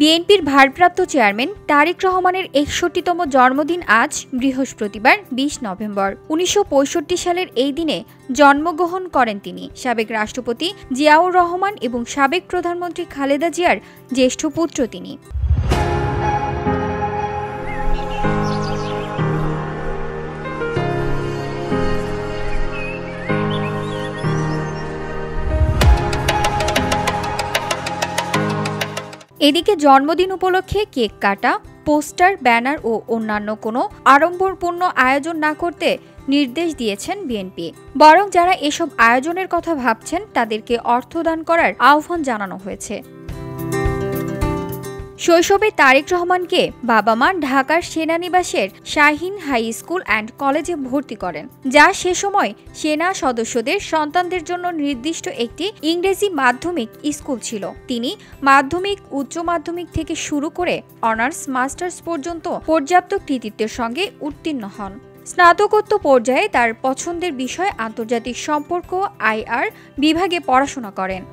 বিএনপির ভারপ্রাপ্ত চেয়ারম্যান তারেক রহমানের ৬১তম জন্মদিন আজ বৃহস্পতিবার ২০ নভেম্বর। ১৯৬৫ সালের এই দিনে জন্মগ্রহণ করেন তিনি। সাবেক রাষ্ট্রপতি জিয়াউর রহমান এবং সাবেক প্রধানমন্ত্রী খালেদা জিয়ার জ্যেষ্ঠ পুত্র তিনি। এদিকে জন্মদিন উপলক্ষে কেক কাটা, পোস্টার, ব্যানার ও অন্যান্য কোনো আড়ম্বরপূর্ণ আয়োজন না করতে নির্দেশ দিয়েছেন বিএনপি। বরং যারা এসব আয়োজনের কথা ভাবছেন তাদেরকে অর্থ দান করার আহ্বান জানানো হয়েছে। শৈশবে তারেক রহমানকে বাবা-মা ঢাকার সেনানিবাসের শাহীন হাই স্কুল অ্যান্ড কলেজে ভর্তি করেন, যা সে সময় সেনা সদস্যদের সন্তানদের জন্য নির্দিষ্ট একটি ইংরেজি মাধ্যমিক স্কুল ছিল। তিনি মাধ্যমিক, উচ্চ মাধ্যমিক থেকে শুরু করে অনার্স, মাস্টার্স পর্যন্ত পর্যাপ্ত কৃতিত্বের সঙ্গে উত্তীর্ণ হন। স্নাতকোত্তর পর্যায়ে তার পছন্দের বিষয় আন্তর্জাতিক সম্পর্ক IR বিভাগে পড়াশোনা করেন।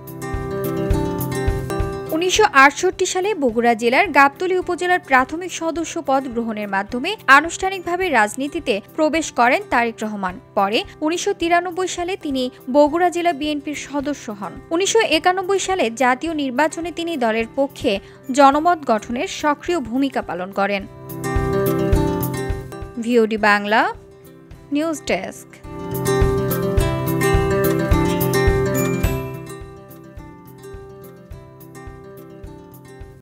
১৯৬৮ সালে বগুড়া জেলার গাবতলী উপজেলার প্রাথমিক সদস্য পদ গ্রহণের মাধ্যমে আনুষ্ঠানিকভাবে রাজনীতিতে প্রবেশ করেন তারেক রহমান। পরে ১৯৯৩ সালে তিনি বগুড়া জেলা বিএনপির সদস্য হন। ১৯৯১ সালে জাতীয় নির্বাচনে তিনি দলের পক্ষে জনমত গঠনের সক্রিয় ভূমিকা পালন করেন। VOD Bangla news desk.